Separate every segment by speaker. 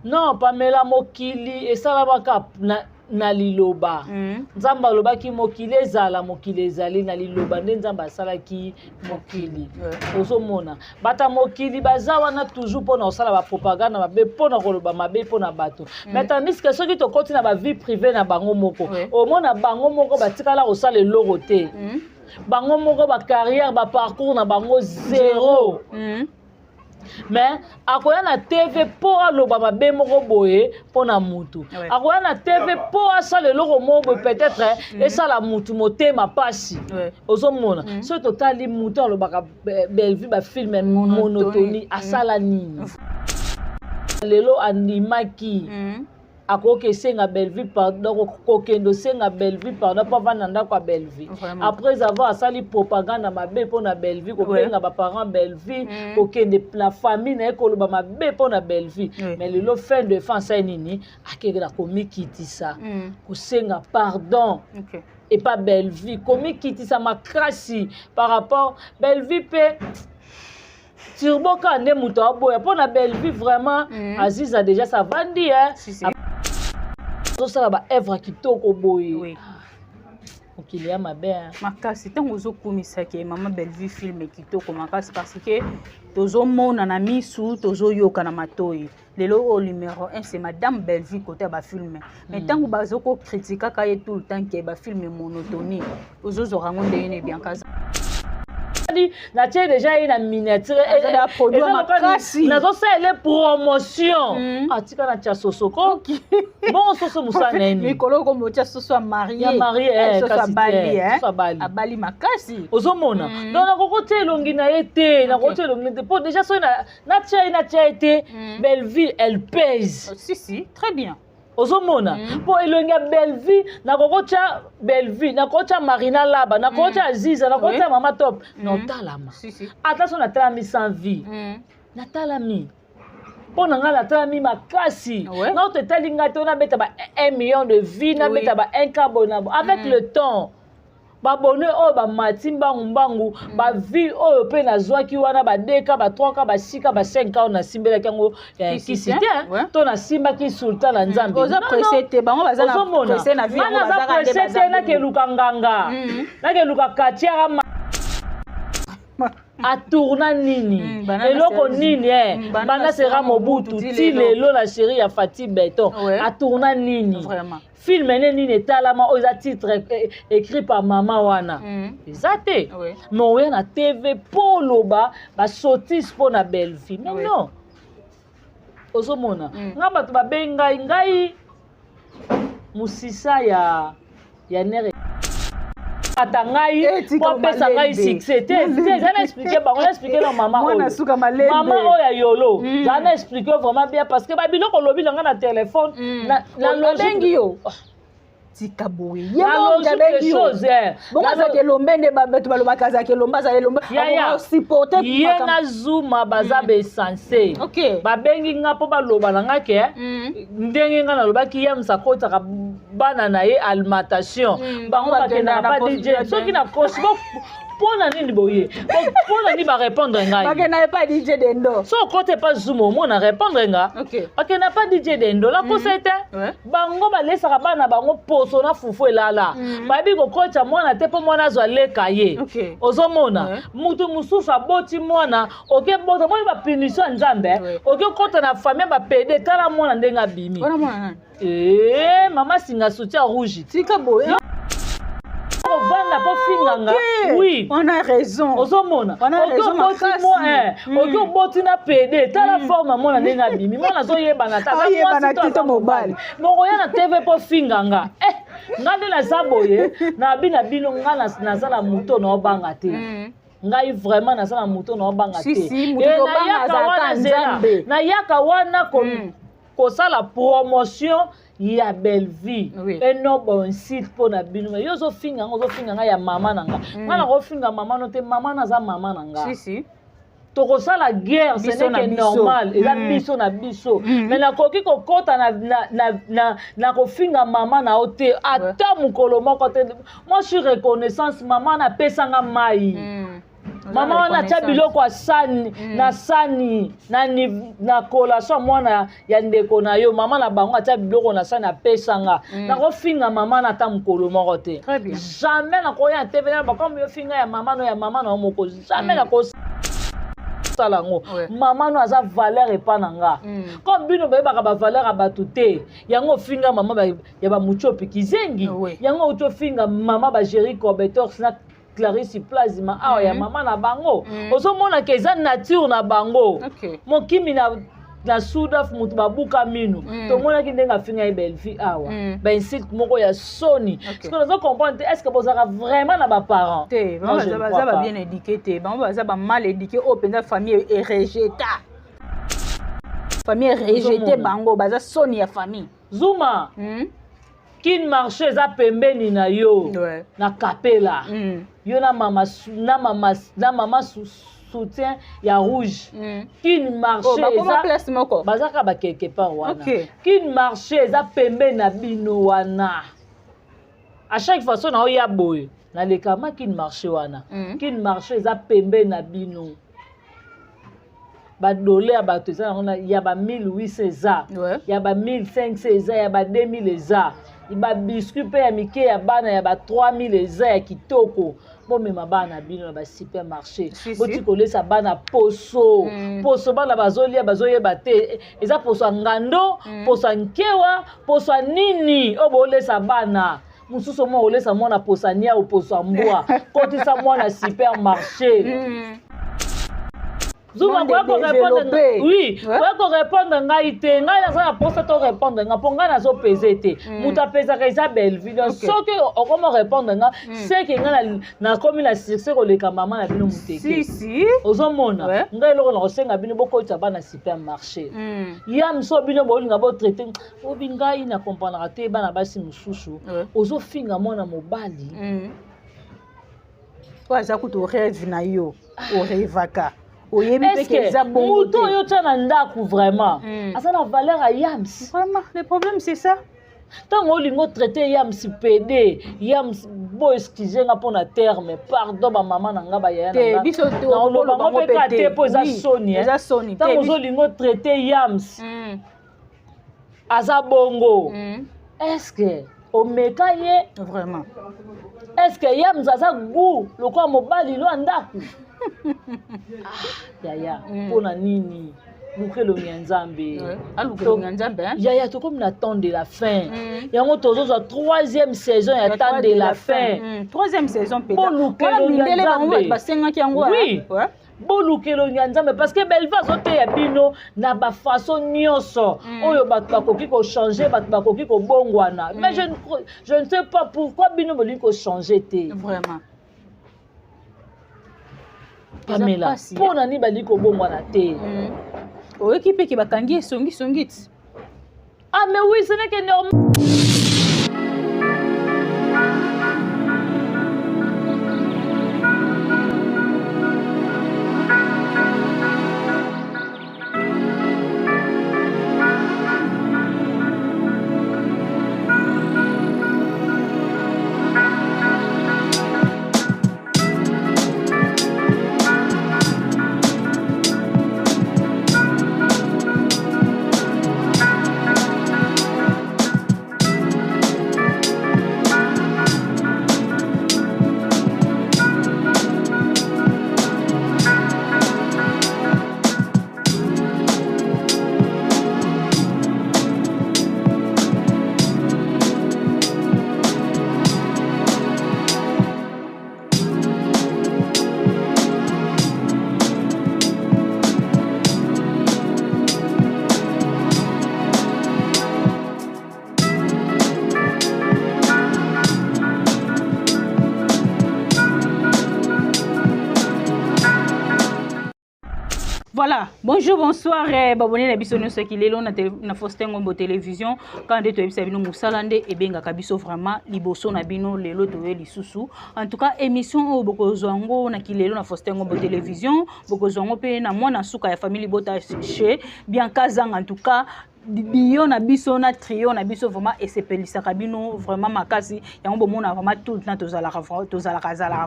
Speaker 1: Non, Pamela Mokili et ça va na liloba. Nzamba loba ki mokili ezala mokili ezali na liloba nde nzamba sala ki mokili. Ozo mona. Bata mokili bazawa na toujours pona osala ba propagande mabe pona koloba mabe pona bato. Mais tandis que ceux qui te continuent na ba vie privée na bango moko. Au mona bango moko batikala osala eloko te. Bango moko ba carrière ba parcours na bango zéro. Mais akoya na TV po aloba mabe moko boye pona mutu. Akoya na TV po asala eloko moko peut-être et ça la mutu motema pasi. Ozomona. So totali mutu alobaka Bellevue ba film monotonie asala nini. Lelo animaki. Akoke senga Bellevue pardon kokendo senga Bellevue pardon pas vananda kwa Bellevue après avoir sali propagande mabe pona Bellevue ko benga ba parents Bellevue kokende la famille na ekoloba mabe pona Bellevue mais lelo fin de fin ça nini akela komikitisa ko senga pardon et pas Bellevue komikitisa makrasi par rapport Bellevue pe Turbo kande muto aboya pona Bellevue vraiment Aziz a déjà ça vandi ça va œuvre qui toko boy. Oui. Ok, il y a ma belle.
Speaker 2: Makasi tango zo komisa ke mama Bellevue film qui toko makasi parce que tozo mona na misu tozo yoka na matoi. Lelo au numéro 1 c'est madame Bellevue côté ba film. Mais tango bazo ko critiquer ka tout le temps que ba film monotonie. Ozo zo rango ndene bien kaza.
Speaker 1: Na tie déjà une miniature et
Speaker 2: la produit makasi
Speaker 1: na zo les promotion atika na tia sosoko bon soso musana ni
Speaker 2: mikolo ko motia soso marié
Speaker 1: soso
Speaker 2: bali abali makasi
Speaker 1: ozomona donc na kokote elongi na ete na kokote elongi te po déjà so na tia ete Bellevue elle pèse
Speaker 2: si très bien
Speaker 1: ozomona po elongi Bellevue na kokocha Bellevue na kokocha Marina Laba na kokocha Aziza na kokocha Mama Top non talama attention na talami sans vie na talami po na ngala talami makasi na te talinga to na beta ba 1 million de vie na beta ba 1 carbonabo avec le temps ba bonne o ba matimba mbangu ba vie o pe na zwaki wana ba 2K ba 3K ba 6K ba 5K na simbela kango kisite to na simba ki sultan na nzambe
Speaker 2: oza pressé te bango baza na pressé na vie
Speaker 1: na za pressé te na ke luka nganga na ke luka katia a tourna nini eloko nini bana sera Mobutu ti lelo la chérie ya Fati Beton a tourna nini
Speaker 2: vraiment
Speaker 1: film nini etalama oza titre écrit par maman wana ezate mais oya na TV poloba ba sotis pona Bellevue non ozomona nga bato babenga ngai musisa ya nere atangai pour pesa ngai succès te j'ana expliquer ba on expliquer na maman oya yolo j'ana expliquer vraiment bien parce que ba biloko lobi nga na téléphone na lobengi yo
Speaker 2: tika boye yelo quelque chose bon ça que lombene ba betu baloba kaza ke lomba za lomba on supporter
Speaker 1: yena zuma bazabe sensé ba bengi nga po baloba nga ke ndenge nga na loba ki yam sakota ka bana na ye alimentation bango bakenda na pas DJ soki na cosmo pona nini boye pona ni ba répondre ngai
Speaker 2: bakenda pas DJ Dendo
Speaker 1: so côté pas zumo mo na répondre nga bakenda pas DJ Dendo la posete bango ba lesaka bana bango poso na fufu elala babi ko kocha mwana te po mwana zwa leka ye ozomona mutu mususu aboti mwana oke bota mwana ba punition nzambe oke kota na famille ba pede tala mwana ndenga bimi mama singa soutien rouge
Speaker 2: tika boye
Speaker 1: Vanda po finganga oui
Speaker 2: on a raison
Speaker 1: ozomona oko boti na PD tala forme mona ndenga bimi mona zo yeba na tata
Speaker 2: yeba tito mobile
Speaker 1: moko ya na TV po finganga ngande la zaboye na bina bino ngana nazala muto na obanga te ngai vraiment nazala muto na obanga te na yaka wana ko sala promotion ya Bellevue eno bon site pour na bino yo zo finga ya mama nanga ngana ko finga mama no te mama na za mama nanga to ko sala guerre ce n'est que normal et la biso na biso mais na koki ko kota na ko finga mama na ote ata mukolo moko te moi je suis reconnaissance mama na pesanga mai Mama wana tia biloko asani na sani na collation mwana ya ndeko na yo mama na bango atia biloko na sani apesanga nakofinga mama na ta mokolo moko te jamais nakoya TV na bakomi yo finga ya mama no moko jamais salango mama no aza valeur epa na nga comme bino bayebaka ba valeur ya bato te yango finga mama ya ba muchopi kizengi yango utofinga mama ba Jerry Cobetor na Clarisse Plazima awa ya mama na bango ozomona ke eza nature na bango mokimi na Sudaf mutu babuka minu tomonaki ndenge afinga ye Belfi awa bainsulte moko ya soni parce que nazo comprendre est-ce que bozaka vraiment na baparents
Speaker 2: te baza ba bien éduqué te baza ba mal éduqué o penza famille est rejetée famille rejetée bango baza soni ya famille
Speaker 1: Zuma kin marché eza pembeni na yo na kapela yo na mama soutien ya rouge kin marché eza bazaka ba quelque part wana kin marché eza pembeni na bino wana à chaque fois na oya boye na lekama kin marché wana kin marché eza pembeni na bino ba dollar ya bato eza ya ba 1800 eza ya ba 1500 eza ya ba 2000 eza ba biscuit pe ya mike ya bana ya ba 3000 eza ya kitoko bomema bana bino na ba supermarché boti kolesa bana poso bana bazoyeba te eza poso ngando poso nkewa poso nini obolesa bana mususu mo olesa mwana poso nia o poso mbwa kotisa mwana supermarché Zuma kwa répondre oui kwa répondre ngai te ngai na poste to répondre nga ponga na zo peser te muta pesa ka Isabelle video so que comment répondre nga c'est que nga na komi na succès ko leka mama na bino muteke
Speaker 2: si
Speaker 1: ozomona ngai loko na kosenga bino boko tsa bana supermarché yam so bino bolinga bo traiter obingai na comprendre te bana basi mususu ozo finga mona mobali
Speaker 2: kwa za kuto rêve na yo o rêvaka
Speaker 1: est-ce que mouton yo tana ndaku vraiment asa na valeur à yams
Speaker 2: vraiment le problème c'est ça
Speaker 1: tant olingo traiter yams PD yams bo excusez nga pona terme pardon ba maman na nga ba yaya na
Speaker 2: biso
Speaker 1: te oloba ngo pe ka te po eza soni tant olingo traiter yams asa bongo est-ce que omeka ye
Speaker 2: vraiment
Speaker 1: est-ce que yams asa goût lokwa mobali lo ndaku yaya pona nini lukelo nyanzambe yaya to comme l'attente de la fin yango tozo troisième saison ya temps de la fin
Speaker 2: troisième saison
Speaker 1: peut-être lukelo nyanzambe
Speaker 2: basengaki yango
Speaker 1: oui bolukelo nyanzambe parce que belva zote ya bino na ba façon nyonso oyo bato bakoki ko changer bato bakoki ko bongwana mais je ne sais pas pourquoi bino bolingi ko changer te
Speaker 2: vraiment
Speaker 1: Pamela, pour nani bali ko bongwana te.
Speaker 2: Oyoki pe ki bakangi songi ti.
Speaker 1: Ah mais oui, ce n'est que normal.
Speaker 2: Voilà, bonjour, bonsoir, babonné na biso nyonso ki lelo na Faustin Ngombo télévision quand de to ebisa bino musalande e benga kabiso vraiment liboso na bino lelo to lisusu. En tout cas émission o bokozwango na ki lelo na Faustin Ngombo télévision bokozwango pe na mwana suka ya famille bota chez bien kazanga en tout cas bio na biso na trio na biso vraiment esepelisaka bino vraiment makasi yango bomona vraiment tout le temps tozalaka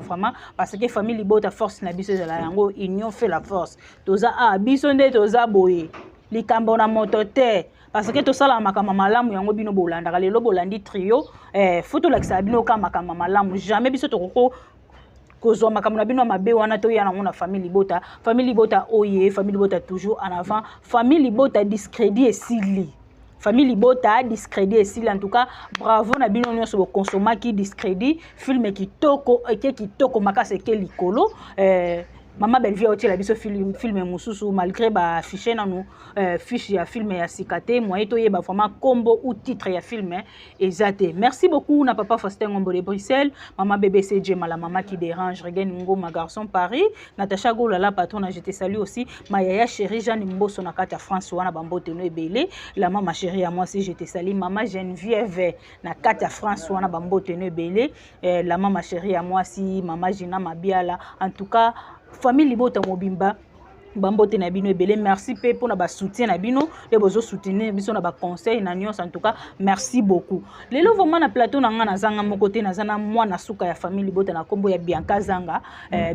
Speaker 2: vraiment parce que famille libota force na biso ezala yango union fait la force toza biso nde toza boye likambo na moto te parce que tosala makambo malamu yango bino bolandaka lelo bolandi trio faut lakisa bino ka makambo malamu jamais biso tokoko kozwa makambo na bino mabe wana to yana na famille libota oye famille libota toujours en avant famille libota discrédit esili famille libota discrédit esili en tout cas bravo na bino nyonso bo consommer qui discrédit film kitoko makase ke likolo Maman Bellevue a la biso film mususu malgré ba affiché na nous fiche ya film ya sikate moi to yeba vraiment combo ou titre ya film exacté. Merci beaucoup na papa Faustin Ngombo de Bruxelles, maman BBC Djema la maman qui dérange, Regen Ngo ma garçon Paris, Natacha Gola la patronne, je te salue aussi, ma yaya chérie Jeanne Mboso na kata François na bambote no ebele, la maman chérie à moi aussi je te salue, maman Geneviève na kata François na bambote no ebele, la maman chérie à moi aussi, maman Gina Mabiala, en tout cas famille libota mobimba bambote na bino ebele merci pe pour na ba soutien na bino et bozo soutenir biso na ba conseil na nyonso en tout cas merci beaucoup lelo vraiment na plateau na nga na zanga mo côté na zana mwana suka ya famille libota na kombo ya Bianca Zanga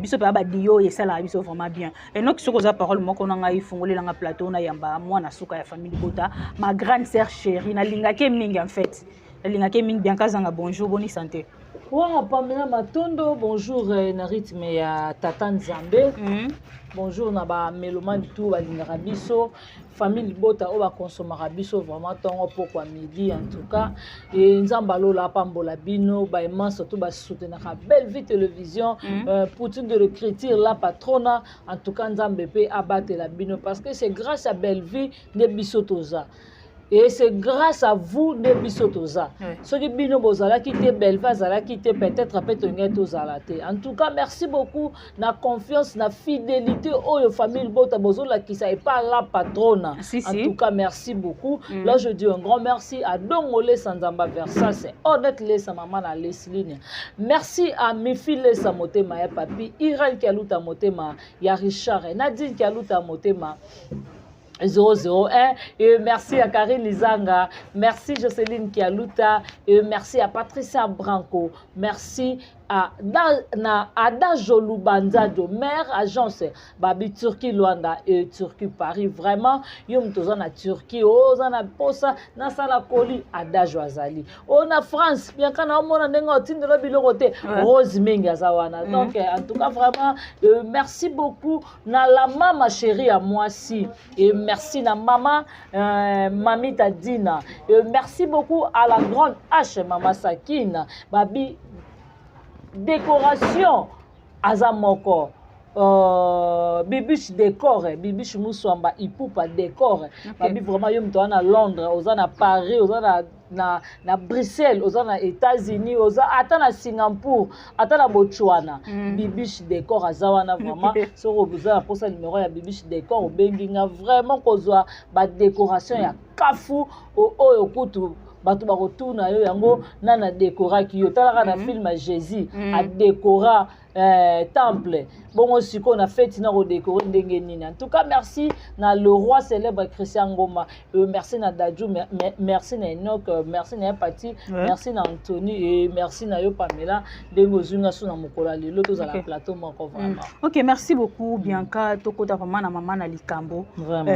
Speaker 2: biso pe ba dio et ça la biso vraiment bien et donc ce que za parole moko na nga ifungole na nga plateau na yamba mwana suka ya famille libota ma grande sœur chérie na lingake mingi en fait na lingake mingi Bianca Zanga bonjour bonne santé.
Speaker 1: Wa Pamela Matondo, bonjour na rythme ya Tata Nzambe. Bonjour na ba mélomane tout ba lingaka biso, famille libota o ba consomaka biso vraiment tongo pokwa midi en tout cas et nzamba lola pambola bino ba immense surtout ba soutenaka Bellevue télévision Poutine de l'écriture la patrona en tout cas nzambe pe abattre la bino parce que c'est grâce à Bellevue ne biso toza. Et c'est grâce à vous de bisotoza. Ce qui bino bozala qui te Bellevue zala qui te peut-être peut-être tozalate. En tout cas, merci beaucoup na confiance na fidélité aux famille bota bozola qui ça est pas la patronne. En tout cas, merci beaucoup. Là je dis un grand merci à Dongole Sanzamba Versa, c'est honnête les sa maman na Lesline. Merci à Mifi les sa motema ya papi, Iran qui a luta motema ya Richard, Nadine qui a luta motema 001 et merci à Karine Lizanga, merci Jocelyne Kialuta et merci à Patricia Branco, merci à Ada Jolubanzado, mère agence Babi Turquie Luanda et Turquie Paris. Vraiment, yom tozana Turquie, ozana posa na sala koli Ada Joazali. On a France, bien kana mona ndenga otindelo bilokote Rose Minga zawana. Donc en tout cas vraiment merci beaucoup na la maman chérie à moi aussi et merci na maman Mamita Dina. Et merci beaucoup à la grande H maman Sakine, Babi décoration Azamoko bibiche décor bibiche Mouswamba ipupa décor babi vraiment yom to na Londres ozana Paris ozana na Bruxelles ozana États-Unis oza ata na Singapour ata na Botswana bibiche décor azawana vraiment soko buzana posa numéro ya bibiche décor obenginga vraiment kozwa ba décoration ya kafu oyo kutu bato bakotuna yo yango nana décoraki yo talaka na film à Jésus a décora temple bongo siko na fête na ko décorer ndenge nini. En tout cas merci na le roi célèbre Christian Ngoma, merci na Dadju, merci na Enoch, merci na Pati, merci na Anthony et merci na yo Pamela dengo zunga suna mokola lelo to za la plateau moko vraiment.
Speaker 2: OK, merci beaucoup Bianca tokota vraiment na maman na likambo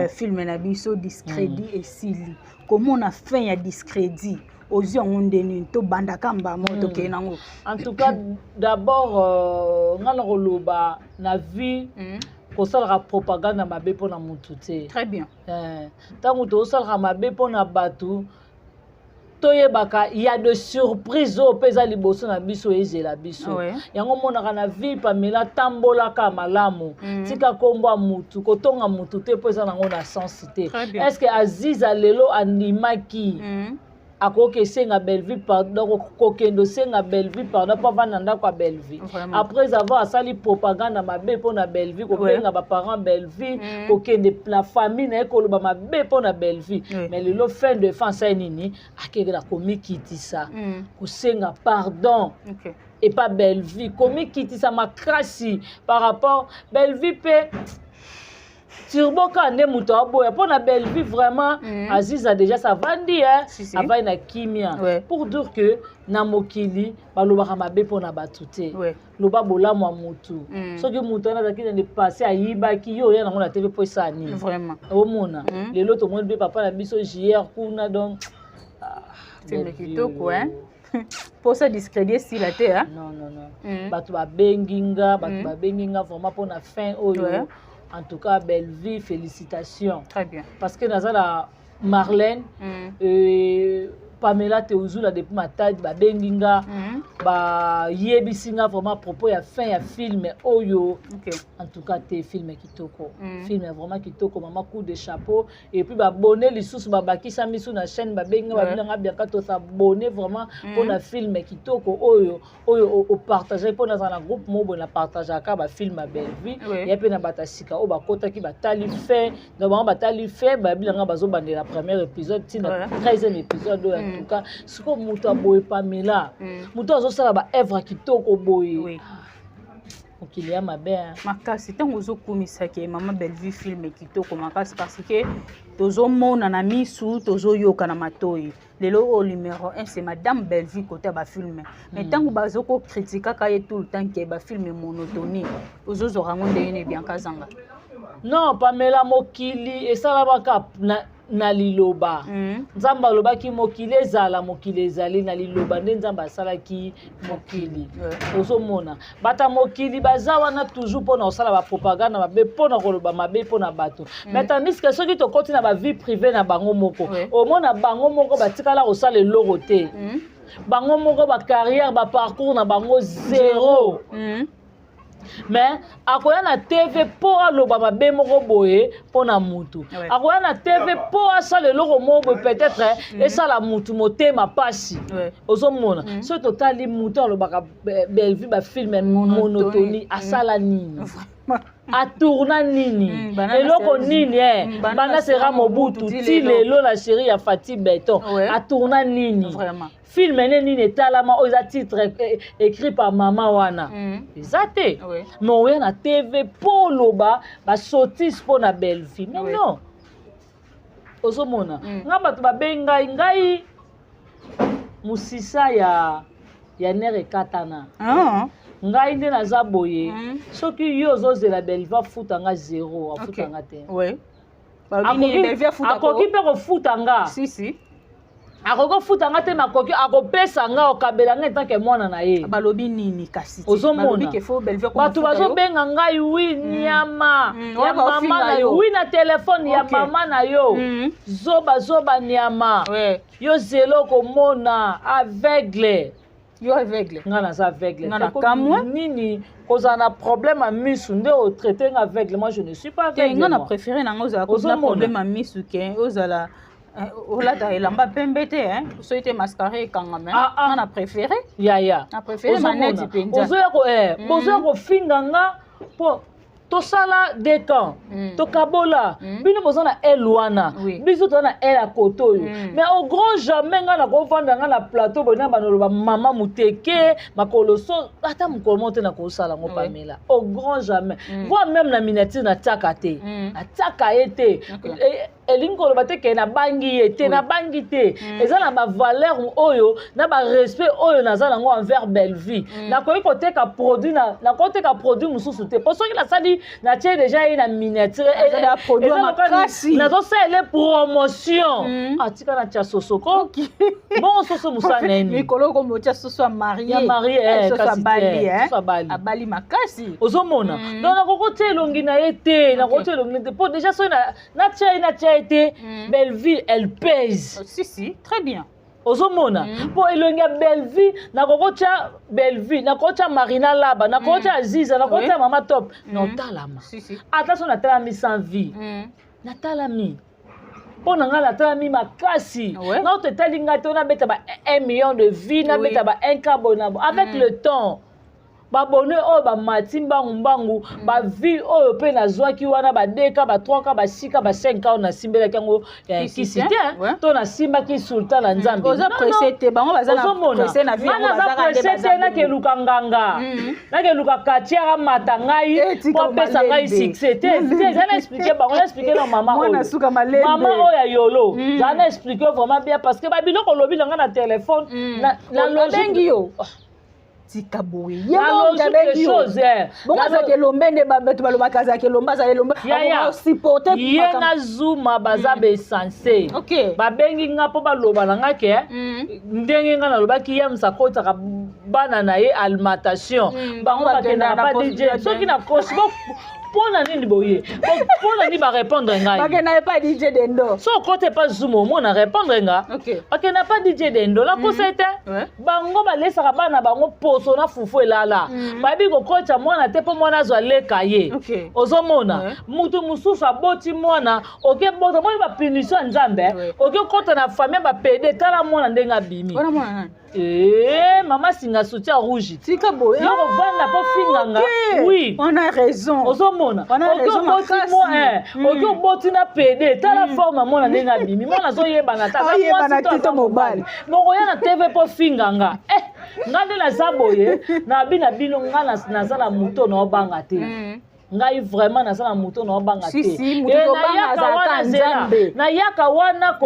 Speaker 2: film na biso discrédit et sili. Comment on a fait un discrédit aux yeux to bandakamba moto kenango.
Speaker 1: En tout cas d'abord ngana koloba na vie ko sala propagande na mabe pona mutu te.
Speaker 2: Très bien.
Speaker 1: Tango to sala mabe pona batu toyebaka il y a de surprises au pesa liboso na biso ezela biso yango monaka na vie Pamela tambola ka malamu tika kombo mutu kotonga mutu te pesa nango na sensité. Est-ce que Aziza lelo animaki akoke senga Bellevue pardon kokendo senga Bellevue pardon pas vananda kwa Bellevue après avoir sali propagande mabe pona Bellevue ko benga ba parents Bellevue kokende la famille na ekoloba mabe pona Bellevue mais le fin de fin ça nini akela komi kitisa ko senga pardon et pas Bellevue komi kitisa makrasi par rapport Bellevue pe turbo kande muto aboya pour na belle vie vraiment Aziz a déjà ça vandi hein ava na kimia pour dire que na mokili balobaka mabe pour na batute loba bolamwa mutu soki mutu na zakina ne passer ayibaki yo ya na TV po sani
Speaker 2: vraiment
Speaker 1: omona lelo to monde be papa na biso JR kuna donc
Speaker 2: film kitoko hein pour ça discréditer si la terre
Speaker 1: non batu ba benginga vraiment pour na fin oyo en tout cas belle vie félicitations
Speaker 2: très bien
Speaker 1: parce que nazala Marlène Pamela Teuzula depuis matadi ba benginga ba yebisinga vraiment à propos ya fin ya film oyo en tout cas te film kitoko film vraiment kitoko maman coup de chapeau et puis ba abonner lisusu ba bakisa misu na chaîne ba benga ba bilanga bien ka to s'abonner vraiment pour na film kitoko oyo au partager pour na groupe mobo na partager ka ba film à belle vie et puis na batasika o ba kota ki ba tali fait donc ba tali fait ba bilanga bazo bandela premier épisode tina 13e épisode en tout cas ce que muto aboye Pamela muto azosala ba œuvre kitoko boye okili mabe
Speaker 2: makasi tango ozokumisaki mama belle vie film kitoko makasi parce que tozomona na misu tozoyoka na matoi lelo au numéro 1 c'est madame belle vie côté ba film mais tango bazoko critiquer ka tout le temps que ba film monotonie ozozora ngonde yene bien kazanga
Speaker 1: non Pamela mokili esala baka na liloba nzamba lobaki mokili ezali na liloba nde nzamba asalaki mokili ozomona bata mokili baza wana toujours pona osala ba propagande mabe pona koloba mabe pona bato mais tandis que soki tokoti na ba vie privée na bango moko omona bango moko batikala kosala eloko te bango moko ba carrière ba parcours na bango zéro mais akoya na TV pour aloba mabe moko boye pona mutu akoya na TV pour asala eloko moko peut-être et ça la mutu motema pasi ozomona so totali mutu alobaka belle vie ba film monotonie asala nini a tourna nini eloko nini bana sera Mobutu ti lelo la chérie ya Fati Beton a tourna nini
Speaker 2: vraiment
Speaker 1: film nini etalama oza titre écrit par maman wana ezate mais oya na TV po loba ba sotis po na belle vie mais non ozomona nga bato babenga ngai musisa ya nere katana ngai nde naza boye soki yo ozozela belle vie afuta nga zéro afuta nga te akoki mpe kofuta nga akoko futa nga te makoki akopesa nga okabela nga etanke mwana na ye
Speaker 2: balobi nini kasi
Speaker 1: ozomona bato bazobenga ngai wi nyama ya mama na yo wi na telefone ya mama na yo zoba nyama yo zelo komona aveugle
Speaker 2: yo aveugle
Speaker 1: nga naza aveugle
Speaker 2: nga na kamwe
Speaker 1: nini kozala na problème à misu nde otraité nga aveugle moi je ne suis pas aveugle
Speaker 2: nga na préféré nanga ozala kozala problème à misu ke ozala olata elamba pembe te so ete mascara ekanga me nga na préféré na préféré maneti penza
Speaker 1: ozoya kofinga nga po tosala decan tokabola bino boza na ele wana biso toza na ele ya kote oyo mais au grand jamais nga na kovanda nga na plateau boye na banoloba mama muteke makolo so ata mokolo mo te na kosala ngo Pamela au grand jamais voi même na miniature natiaka te natiaka ye te elingi koloba te ke nabangi ye te nabangi te eza na bavaleur oyo na barespect oyo naza nango envers belle vie nakoki koteka produit mosusu te po soki nasali natie déjà ye na miniature nazosala promotion atika na tia sosoko bongo soso mosala nini
Speaker 2: mikolo komotia soso ya marie abali makasi
Speaker 1: ozomona donc nakokotia elongi na ye te nakokotia elongi na ye te po déjà soki natia ye te belle vie elle pèse
Speaker 2: si très bien
Speaker 1: ozomona po elongi ya belle vie nakokotia belle vie nakokotia Marina Laba nakokotia Aziza nakokotia mama top notalama ata so natalami sans vie natalami mpo na nga natalami makasi nga otetali nga te onabeta ba 1 million de vie nabeta ba 1 cabo nabo avec le temps babone oyo bamati mbangu bavi oyo mpe nazwaki wana badeka ba3 ba6 ba5 oyo nasimbelaki yango kisi te to nasimbaki sultan na nzambe
Speaker 2: oza presse te bango baza na presse na vie yango
Speaker 1: baza presse te nakeluka nganga nakeluka katiara mata ngai po apesa ngai succès te eza na expliquer bango na expliquer na mama oyo oyo ya yolo za na expliquer vraiment bien parce que babiloko olobi na nga na téléphone na logique yo
Speaker 2: tika boye yelo ngabengi chose bonga za kelombe nde babetu balobaka za kelomba za elomba
Speaker 1: ya
Speaker 2: supporter
Speaker 1: yenga zuma baza be sensé babengi nga po baloba na nga ke ndenge nga nalobaki ye msakotaka bana na ye alimentation bango bakendaka pa DJ soki na kosi pona nini boye pona ni ba répondre ngai
Speaker 2: bakena pas DJ Dendo
Speaker 1: so kote pas zumo mona répondre nga bakena pas DJ Dendo la kosete bango balesaka bana bango poso na fufu elala babi ko kocha mwana te po mwana zwa leka ye ozomona mutu mususu aboti mwana oke bota mwana ba punition nzambe oke kota na famille ba pede tala mwana ndenga bimi maman singa soutien rouge
Speaker 2: tika boye
Speaker 1: yo vanda po finganga oui
Speaker 2: on a raison
Speaker 1: ozomona oke boti na pede tala forme mwana ndenga bimi mwana zo yebana ta
Speaker 2: yebana tito mobile
Speaker 1: moko ya na TV po finganga ngande na zaboye na bina bino ngana nazala muto na obanga te ngai vraiment nazala muto na obanga te na yaka wana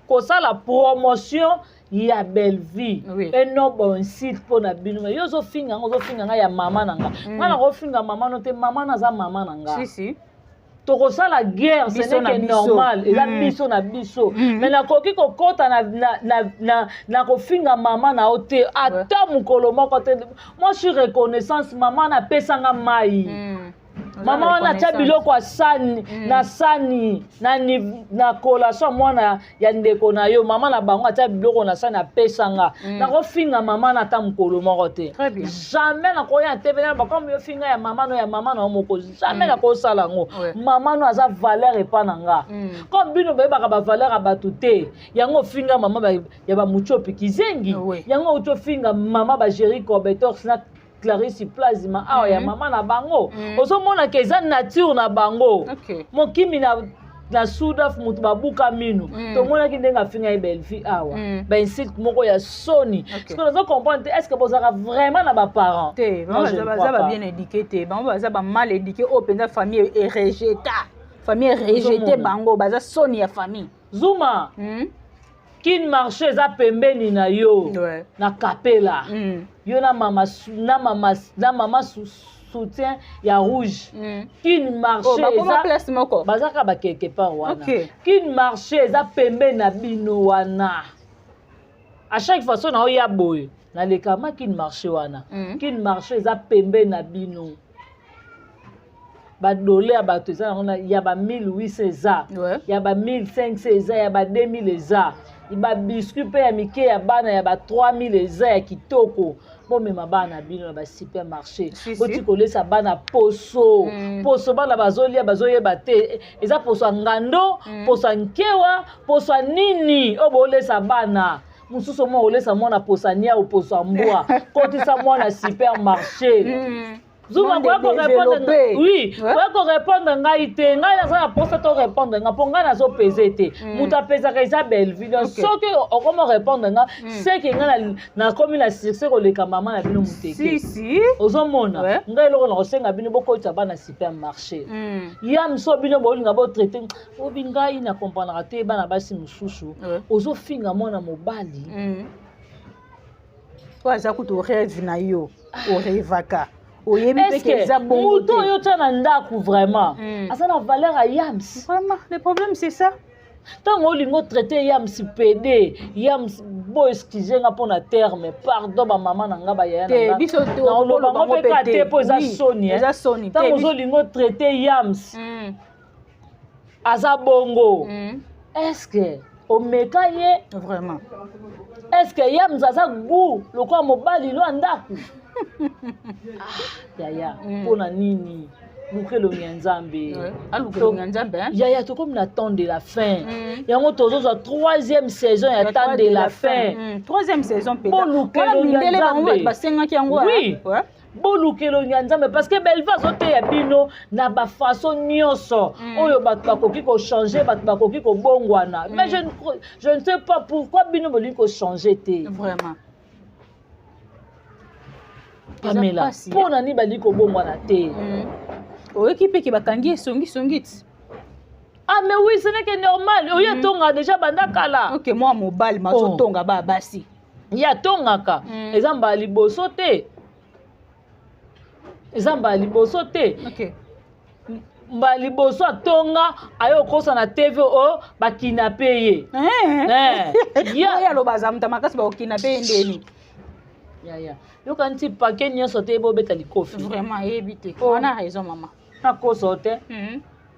Speaker 1: kosala promotion ya belle vie eno bon site po na bino yo zo finga ngai ya mama nanga ngana ko finga mama no te mama naza mama nanga tokosala guerre ce n'est que normal eza biso na biso mais nakoki kokota na kofinga mama na yo te ata mokolo moko te moi je suis reconnaissance mama napesanga mai mama wana tia biloko ya sani na collation mwana ya ndeko na yo mama na bango atia biloko na sani apesanga nakofinga mama na ata mokolo moko te jamais nakoya tv na bakomi yo finga ya mama no moko jamais nakosala yango mama no aza valeur epa na nga comme bino bayebaka bavaleur ya bato te yango ofinga mama ya bamuchopi kizengi yango otofinga mama bagéri cobetor sina Clarisse Plazima awa ya mama na bango ozomona ke eza nature na bango mokimi na sudaf mutu babuka minu tomonaki ndenge afinga ye belle fille awa bainsulte moko ya soni parce que nazo comprendre te est-ce que bozaka vraiment na baparent
Speaker 2: te baza bien éduqué te bango baza mal éduqué oyo mpenza famille rejete bango baza soni ya famille
Speaker 1: Zuma kin marché eza pembeni na yo na kapela yo na mama soutien ya rouge kin marché eza bazaka ba quelque part wana kin marché eza pembeni na bino wana à chaque fois so na oya boye na lekama kin marché wana kin marché eza pembeni na bino badole ya bato eza ya ba 1800 eza ya ba 1500 eza ya ba 2000 eza ba biscuit pe ya mike ya bana ya ba 3000 eza ya kitoko bomema bana bino na ba supermarché boti kolesa bana poso bana bazoyeba te eza poso ngando poso nkewa poso nini obolesa bana mususu mo olesa mwana poso nia o poso mbwa kotisa mwana supermarché Zuma kwa répondre oui kwa répondre ngai te ngai naza na posa to répondre nga po ngai nazo peser te muta pesa ka isa belle video soki okoma répondre nga c'est que ngai na komi na succès ko leka mama na bino muteke
Speaker 2: si
Speaker 1: ozomona ngai loko na kosenga bino boko tsa bana supermarché ya mso bino bolinga bo traiter obi ngai na comprendre te bana basi mususu ozo finga mwana mobali
Speaker 2: kwa za kuto rêve na yo o rêvaka
Speaker 1: est-ce que muto yo tana ndaku vraiment asa na valeur à yams
Speaker 2: vraiment le problème c'est ça
Speaker 1: tant olingo traiter yams PD yams bo excusez nga pour na terme pardon ba maman na nga ba yaya na
Speaker 2: biso
Speaker 1: to lo ba mo pe ka te po za soni tant olingo traiter yams asa bongo est-ce que omeka ye
Speaker 2: vraiment
Speaker 1: est-ce que yams asa goût le quoi mobali lo ndaku yaya pona nini lukelo nyanzambe yaya to comme l'attente de la fin yango tozo troisième saison ya temps de la fin
Speaker 2: troisième saison peut-être lukelo nyanzambe basenga ki yango
Speaker 1: oui bolukelo nyanzambe parce que Bellevue azoteya bino na bafaçon nyonso oyo bato bakoki kochanger bato bakoki kobongwana mais je ne sais pas pourquoi bino bolingi kochanger te
Speaker 2: vraiment
Speaker 1: Pamela mpona nini balingi kobongwana te
Speaker 2: oyoki mpe ke bakangi esongisongi ti
Speaker 1: ah mais oui ce n'est que normal oyo tonga déjà banda kala
Speaker 2: ok moi mobali mazotonga basi
Speaker 1: ya tongaka eza mbala liboso te eza mbala liboso te mbala liboso atonga ayo kosa na tv o bakinape ye
Speaker 2: ya alobaza muta makasi bakokinape ye ndeni
Speaker 1: yoka nti pake nyonso te bobeta likofi
Speaker 2: vraiment yebi te wana raison mama
Speaker 1: nakoso te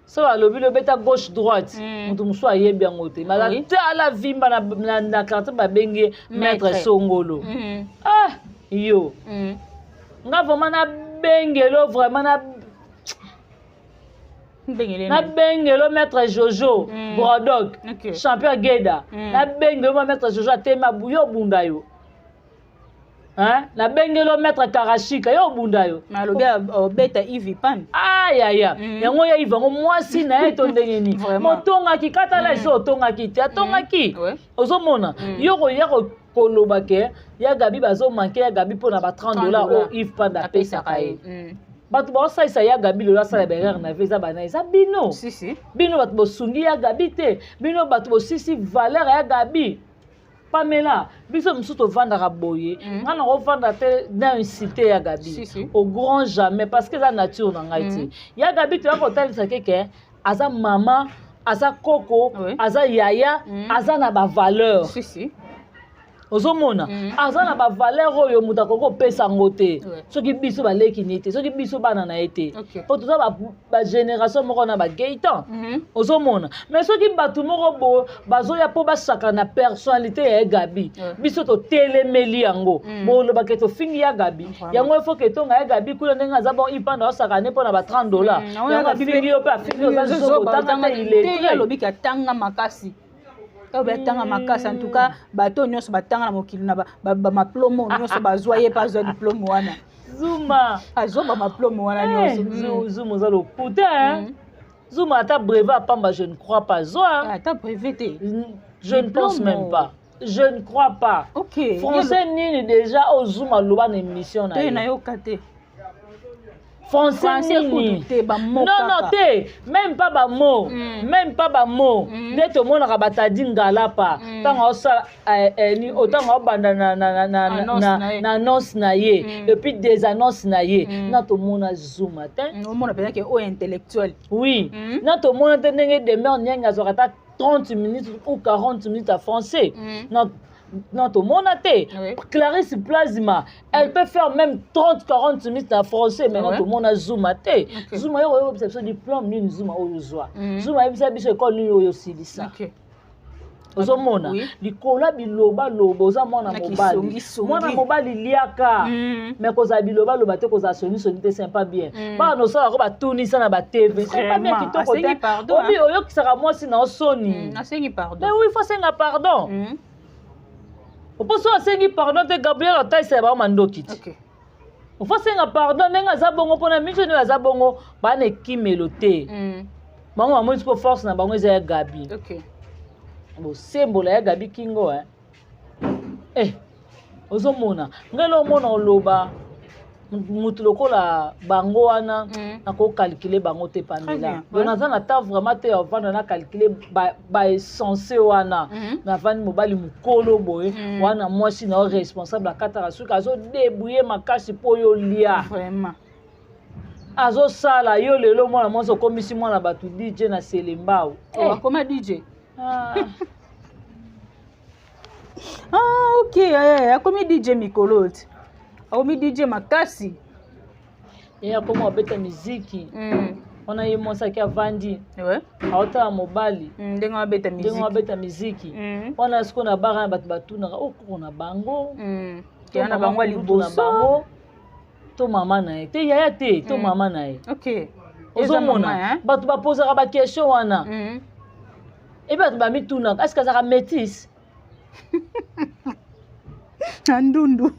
Speaker 1: so alobi lobeta gauche droite moto mosusu ayebi yango te mais tala vimba na quartier babenge maître songolo yo nga vraiment nabengelo vraiment nabengelo maître jojo brodog champion geda nabengelo maître jojo atema yo bunda yo nabengelo maître karashika yo bunda yo
Speaker 2: nalobi obeta ivi pan
Speaker 1: ayaya yango ya ivi yango mwasi na ye to ndenge nini motongaki katala esi otongaki te atongaki ozomona yo koya koloba ke ya gabi bazomanke ya gabi mpona ba $30 oyo ivi pan apesaka ye bato baosalisa ya gabi lelo asala berere na ve eza bana eza bino bino bato bosungi ya gabi te bino bato bosisi valeur ya gabi Pamela biso mosusu tovandaka boye nga na kovanda te na incité ya gabi au grand jamais parce que eza nature na ngai te ya gabi toya kotalisa keke aza mama aza koko aza yaya aza na bavaleur ozomona aza na bavaleur oyo moto akoki kopesa yango te soki biso baleki ni te soki biso bana na ye te po toza bagénération moko na bageitan ozomona mais soki bato moko boye bazoya mpo basaka na personnalité ya gabi biso totelemeli yango bolobake tofingi ya gabi yango ifo ke tonga ya gabi kuna ndenge aza bon ipanda osaka ne mpona ba $30 yango afingi yo mpe afingi yo ozazokotanga te iletre
Speaker 2: alobiki atanga makasi oyo batanga makasi en tout cas bato nyonso batanga na mokili na bamaplomo nyonso bazwa ye mpe azwa diplome wana
Speaker 1: zuma
Speaker 2: azwa bamaplomo wana nyonso
Speaker 1: zuma oza lokute zuma ata brevet apamba je ne crois pas azwa
Speaker 2: ata brevet te
Speaker 1: je ne pense même pas je ne crois pas français nini déjà ozuma aloba na émission na ye
Speaker 2: nayoka te
Speaker 1: français nini non te même pas bamo même pas bamo nde tomonaka batadi ngalapa ntango osala otango obanda na annonce na ye epuis des annonces na ye na tomona zuma te
Speaker 2: omona mpezake oyo intellectuel
Speaker 1: oui na tomona te ndenge demeure nyenge azwaka ata 30 minutes ou 40 minutes à français non, tout le monde a été. Clarisse Plasma, elle peut faire même 30-40 minutes en français, mais non, tout le monde a Zoom à té. Zoom a eu un diplôme, ni Zoom a eu Zoom. Zoom a eu un école, ni aussi ça. Ozomona likola biloba lobo oza mwana mobali liaka mais koza biloba loba te koza soni te sympa bien bana osala ko batunisa na ba TV c'est pas bien kitoko te obi oyokisaka mwasi na osoni
Speaker 2: asengi pardon
Speaker 1: mais oui il faut senga pardon oposo asengi pardon te Gabriel otaisa ba mandoki te il faut senga pardon ndenge aza bongo mpona miso ndenge aza bongo bana ekimelo te bango bamoni po force na bango eza ya Gabi bosembola ya Gabi Kingo ozomona ngelo omona oloba mutu lokola bango wana nakokalkule bango te Pamela donc naza na ta vraiment te ovanda na calculer ba essence wana navandi mobali mukolo boye wana mwasi na responsable akataka suka azodebouye makasi po yo lia
Speaker 2: vraiment
Speaker 1: azosala yo lelo mwana mwasi okomisi mwana bato DJ na Selembao
Speaker 2: akoma DJ ok akomi DJ mikolo ti akomi DJ makasi
Speaker 1: akoma abeta miziki wana ye mwasaki avandi aotala mobali
Speaker 2: ndenge
Speaker 1: abeta miziki wana siko na bara na bato batunaka okoko na bango
Speaker 2: na bango liboso
Speaker 1: to mama na ye te yaya te to mama na ye ozomona bato bapozaka bakestion wana epe bato bamitunaka aske azaka métis
Speaker 2: na ndundu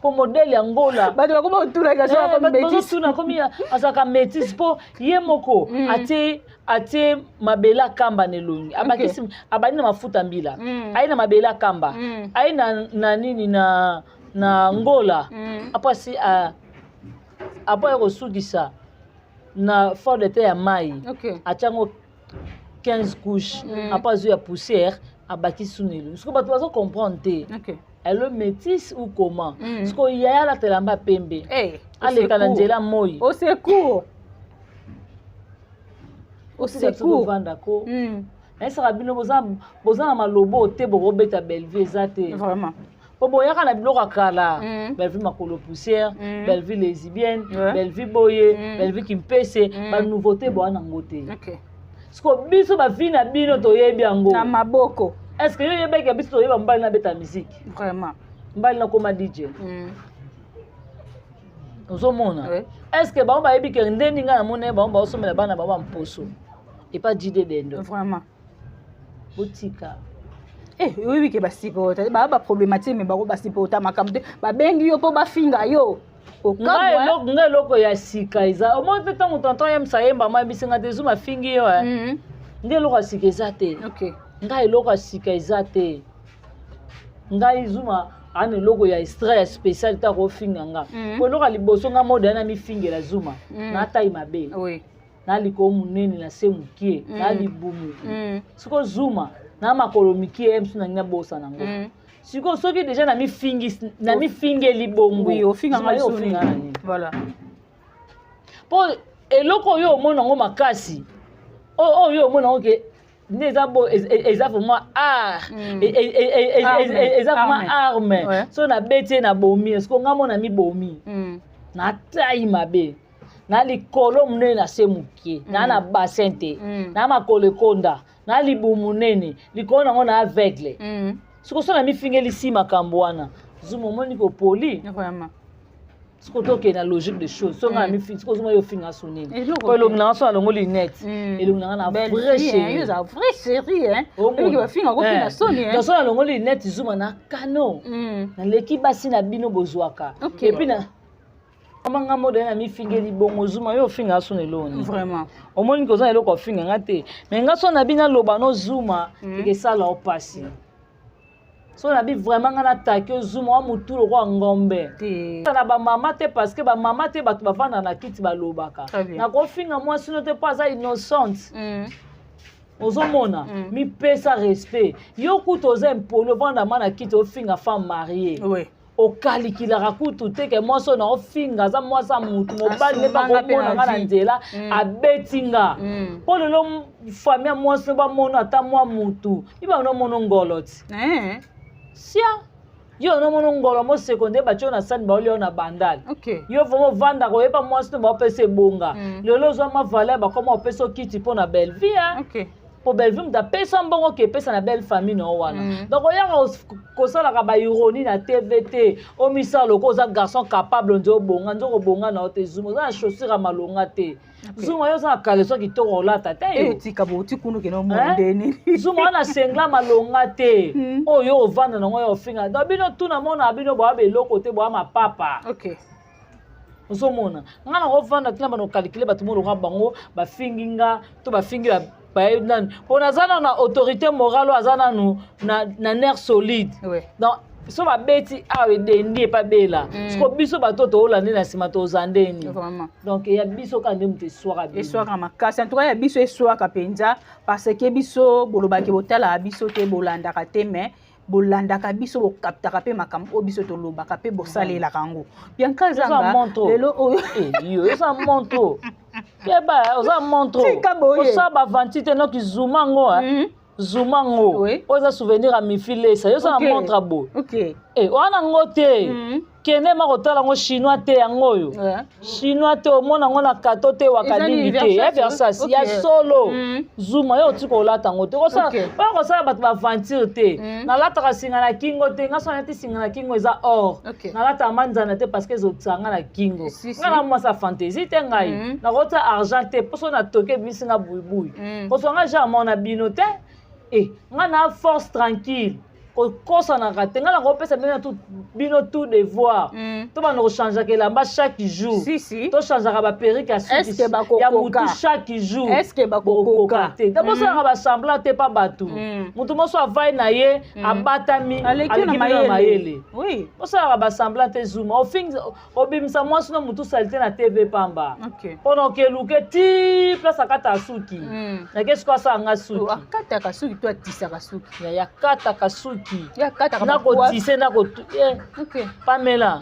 Speaker 1: po modèle ya ngola
Speaker 2: bato bakoma otuna kasala comme métis
Speaker 1: tuna komi azaka métis po ye moko atie mabela kamba nelongi abakisi abani na mafuta mbila ayi na mabela kamba ayi na nini na ngola apasi apo ya kosukisa na fort de terre ya mai atiango 15 couches apa azwi ya poussière abakisi sunelo siko bato bazo comprendre te elle métisse ou comment siko yaya alatela mba pembe aleka na nzela moi
Speaker 2: au secours
Speaker 1: vandako esaka bino boza na malobo te bokobeta Bellevue eza te
Speaker 2: vraiment
Speaker 1: po boyaka na biloko akala Bellevue makolo poussière Bellevue lesbienne Bellevue boye Bellevue kimpese banouveauté boya nango te siko biso bafi na bino toyebi yango
Speaker 2: na maboko
Speaker 1: est ce que yo yebeki ya biso toyeba mbali na beta musique
Speaker 2: vraiment
Speaker 1: mbali na koma DJ ozomona est ce que bango bayebi ke ndeni nga na mona bango baosomela bana bango bamposo epa jide dendo
Speaker 2: vraiment
Speaker 1: botika
Speaker 2: oyebi ke basipota baa baproblématique me bango basipota makambo te babengi yo mpo bafinga yo
Speaker 1: nga eloko ya sika eza omoi mpe ntango tonton yemisa yembama yebisinga te zuma afingi yo nga eloko ya sika eza te nga eloko ya sika eza te ngai zuma ana eloko ya extrait ya spécial ta kofinga nga po eloko ya liboso nga mode na mifingela zuma na atai mabe na likolo monene na se mokie na libumu siko zuma na makolo mikie msu na ngina bosa nango siko soki deja na mifingeli bongo
Speaker 2: ofinganga nini voilà
Speaker 1: po eloko oyo omona yango makasi oyo omona yango ke nde eza vraiment art eza vraiment arme so nabeti ye na bomi siko nga mona mibomi na tai mabe na likolo monene na se mokie na bassin te na makolo ekonda na libumu monene likolo nango na aveugle siko so na mifingeli si makambo wana zuma omoni kopoli siko tokende na logique de chose so nga na mifingi siko zuma yo finga so nini po elongi nanga so nalongo lunette elongi nanga na vrai chérie so nalongo lunette zuma na kano naleki basi na bino bozwaka epuis na nga mode na mifingeli bongo zuma yo finga so neloni
Speaker 2: vraiment
Speaker 1: omoni koza eloko afinga nga te me nga so na bina loba no zuma ekesala opasi so na bi vraiment nga natake zuma wa mutu lokwa ngombe na bamama te parce que bamama te bato bavanda na kiti balobaka nakofinga mwasi no te po aza innocente ozomona mipesa respect yo kutu oza impoli ovandama na kiti ofinga femme mariée okalikilaka kutu te ke mwasi oyo na ofinga aza mwasi ya mutu mobali nde bakomona nga na nzela abeti nga mpo lelo famille ya mwasi no bamona ata mwa mutu ibano omona ngolo ti sia yo nomona ngolo moseko nde batyo na sani baoli yo na bandali yo vraimen ovanda koyeba mwasi no baopesa ebonga lelo ozwa mavaleur bakoma opesa okiti mpo na Bellevue po Bellevue mutu apesa mbongo ke epesa na belle famille na yo wana donc oyaka kosalaka baironie na tv te omisala loko oza garçon capable nde obonga nde okobonga na yo te zuma oza na chaussure ya malonga te zuma yo oza na kaleso kitoko olata te zuma wana sengla malonga te oyo ovanda nango yo ofinga donc bino tuna mona bino boya beloko te boya mapapa ozomona nga na kovanda tina bana okalikile bato molonga bango bafingi nga to bafingi nani mpo naza nanu na autorité morale oyo aza nanu na nerf solide donc so babeti awa edendi epa bela siko biso bato toola nde na nsima toza ndeni donc ya biso kaka nde moto eswaka
Speaker 2: makasi en tout cas ya biso eswaka mpenza parce que biso bolobaki botalaka biso te bolandaka te mais bolandaka biso bokaptaka mpe makambo oyo biso tolobaka mpe bosalelaka yango Bianca Zanga lelo oyo
Speaker 1: eza monto yeba oza monto osala bavanti te noki zuma ngo zuma ngo oyo eza souvenir ya mifilesa yo osala montre bo wana ngo te kende ma kotala ngo chinois te yango oyo chinois te omona ngo na kato te wakadingi te ya versasi ya solo zuma yo oti kolata ngo te oya kosala bato baventure te nalataka singa na kingo te nga so neti singa na kingo eza or nalataka manzana te parce que ezotisanga na kingo nga na mwasa fantaisie te ngai nakota argent te mposo na toke ebimisi nga buibui poso nga jamon na bino te nga na force tranquille kokosa na kate ngala ko pesa bino tout devoir to ba no changer que lamba chaque jour to changer ka ba perruque à suki ya mutu chaque jour
Speaker 2: est-ce que ba kokoka
Speaker 1: d'abord ça ba semblant te pas batu mutu mo so vai na ye abatami
Speaker 2: aleki na mayele oui
Speaker 1: mo so ba semblant te zoom au fin obimisa moi sino mutu salite na TV pamba pendant que luke ti place akata suki na qu'est-ce que ça nga suki
Speaker 2: akata ka suki to atisa ka suki
Speaker 1: ya kata ka suki
Speaker 2: ya kata ka
Speaker 1: na ko tise na ko Pamela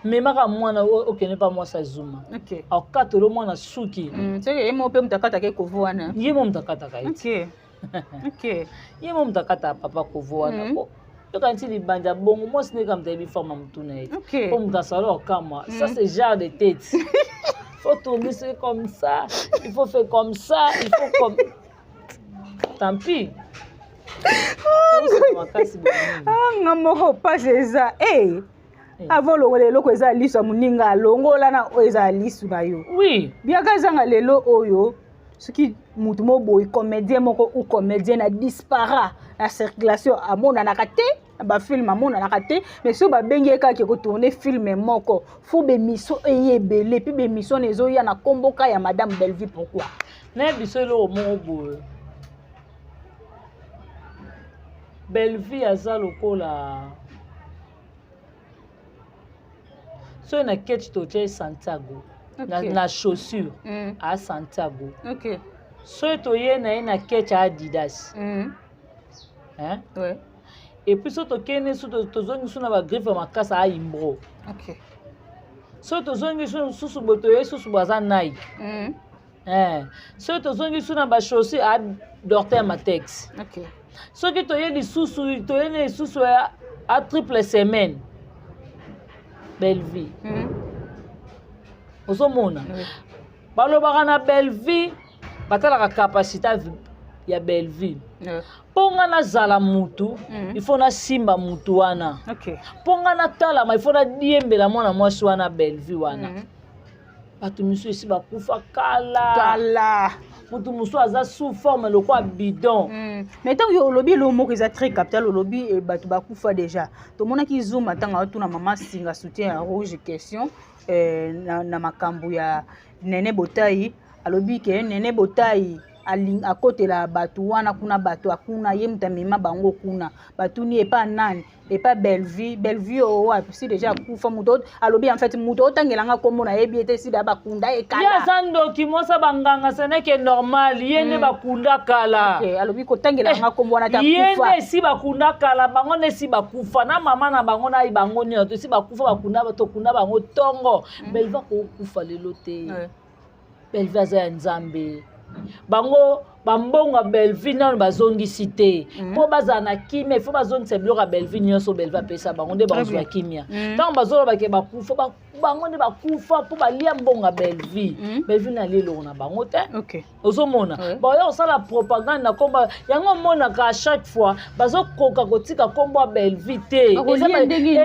Speaker 1: memaka mwana okene pa mwasa zuma akata lo mwana suki
Speaker 2: c'est que mo pe mtakata ke kovoana
Speaker 1: yemo mtakata ka iti yemo mtakata papa kovoana to kanti libanja bongo moi ce n'est comme des formes mutuna iti comme dans salon kama ça c'est genre de tête faut tourner c'est comme ça il faut faire comme ça il faut comme tant pis
Speaker 2: nga moko page eza avant lelo ko eza liso muninga longola na eza liso na yo
Speaker 1: oui
Speaker 2: biaka zanga lelo oyo soki mutu mo boy comédien moko ou comédien na dispara la circulation amona na kate ba film amona na kate mais so ba bengi ka ke ko tourner film moko fo be miso eyebele puis be miso nezo ya na komboka ya madame Bellevue pourquoi
Speaker 1: na biso lo mo boy Bellevue aza lokola so na ketch to che Santiago na chaussure à Santiago so to ye na ketch Adidas hein
Speaker 2: ouais
Speaker 1: et puis so to kene so to zongi so na ba griffe makasa a Imbro so to zongi so susu boto ye susu baza Nike so to zongi so na ba chaussure a Dr Matex soki toye lisusu toyene lisusu a triple semaine Bellevue ozomona balobaka na Bellevue batalaka capacité ya Bellevue mpo nga nazala mutu il faut nasimba mutu wana mpo nga natalama il faut nadiembela mwana mwasi wana Bellevue wana bato miso esi bakufa kala mutu musu aza sous forme lokwa bidon
Speaker 2: mais tant yo lobby lo moko eza très capital lobby e bato bakufa déjà to mona ki zoom atanga tuna mama singa soutien à rouge question na makambo ya Nene Botai alobi ke Nene Botai a côté la bato wana kuna bato akuna ye mutamema bango kuna bato ni epa nani epa Bellevue o wa si déjà kufa muto alobi en fait muto otangelanga komona yebi ete si da bakunda ekala
Speaker 1: ya zandoki mosa banganga ce n'est que normal yene bakunda kala
Speaker 2: alobi ko tangelanga komona ta kufa
Speaker 1: yene si bakunda kala bango ne si bakufa na mama na bango na bango ni to si bakufa bakunda bato kunda bango tongo Bellevue ko kufa lelo te Bellevue aza nzambe bango bambonga Bellevue nano bazongisi te po bazala na kimia ifo bazongisa biloko ya Bellevue nyonso Bellevue apesa bango nde bazwa kimia ntango bazoloba ke bakufa bango nde bakufa po balia mbonga Bellevue nalia eloko na bango te ozomona baoya kosala propagande na kombo yango omonaka à chaque fois bazokoka kotika kombo ya Bellevue te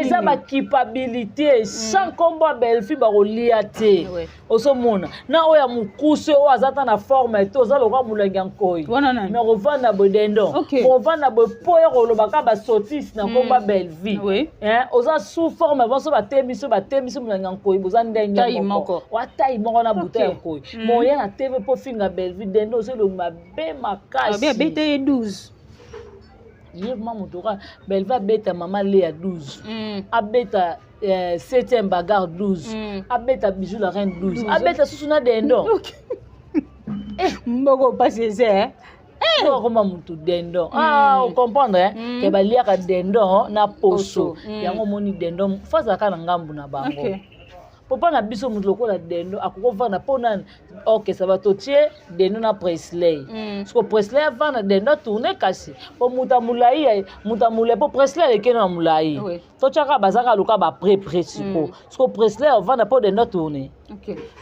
Speaker 1: eza bakipabilité sans kombo ya Bellevue bakolia te ozomona na oyo ya mokuse oyo aza ta na forme te oza lokwa molangi nkoi mais rovanda bodendo rovanda bopoya kolobaka basotisi na komba Bellevue oza sous forme bonso batemiso mulanga nkoi boza ndenge moko watai moko na buta ya nkoi moya na tv po finga Bellevue dendo oselo mabe makasi
Speaker 2: bien bete 12
Speaker 1: ye mamutoka Bellevue abeta mama Léa 12 abeta 7e bagarre 12 abeta bijou la reine 12 abeta susuna dendo
Speaker 2: mboko pasese
Speaker 1: koma mutu dendo o comprendre ke baliaka dendo na poso yango moni dendo fazaka na ngambu na bango popa na biso mutu lokola dendo akokovanda mpo nani okesa bato tie dendo na Presley siko Presley avanda dendo tourne kasi po mutu amulai po Presley alekeni na mulai totiaka bazaka luka bapre siko Presley avanda po dendo tourne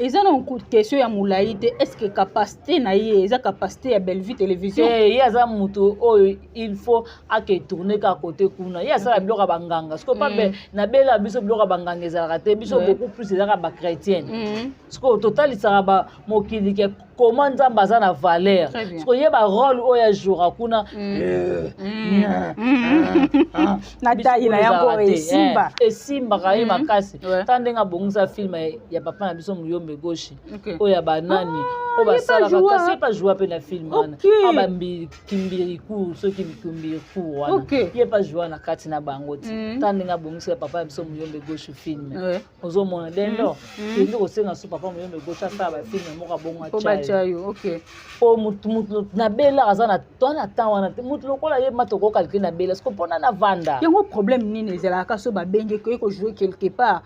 Speaker 2: eza na question ya mulai te est-ce que capacité na ye eza capacité ya Bellevue télévision
Speaker 1: ye aza mutu oyo il faut ake tourne ka côté kuna ye asala biloko ya banganga siko pa na bela biso biloko ya banganga ezalaka te biso beaucoup plus ezalaka bachrétienne siko totalisaka mokili ke comment nzambe aza na valeur parce que yeba rôle oyo jouera kuna
Speaker 2: na taille na yango
Speaker 1: esimba ka ye makasi tande nga bongisa film ya papa na biso Muyombe Gauche oyo banani o basalaka kasi pas jouer pe na film wana aba kimbiriku soki kimbiriku wana ye pas jouer na kati na bango ti tande nga bongisa papa na biso Muyombe Gauche film ozomona dendo ndo kosenga so papa Muyombe Gauche asa ba film moko bonga
Speaker 2: chayo
Speaker 1: o mutu na bela azana tona tawana mutu lokola ye matoko calculer na bela parce que pona na vanda
Speaker 2: yango problème nini ezalaka so babenge ko jouer quelque part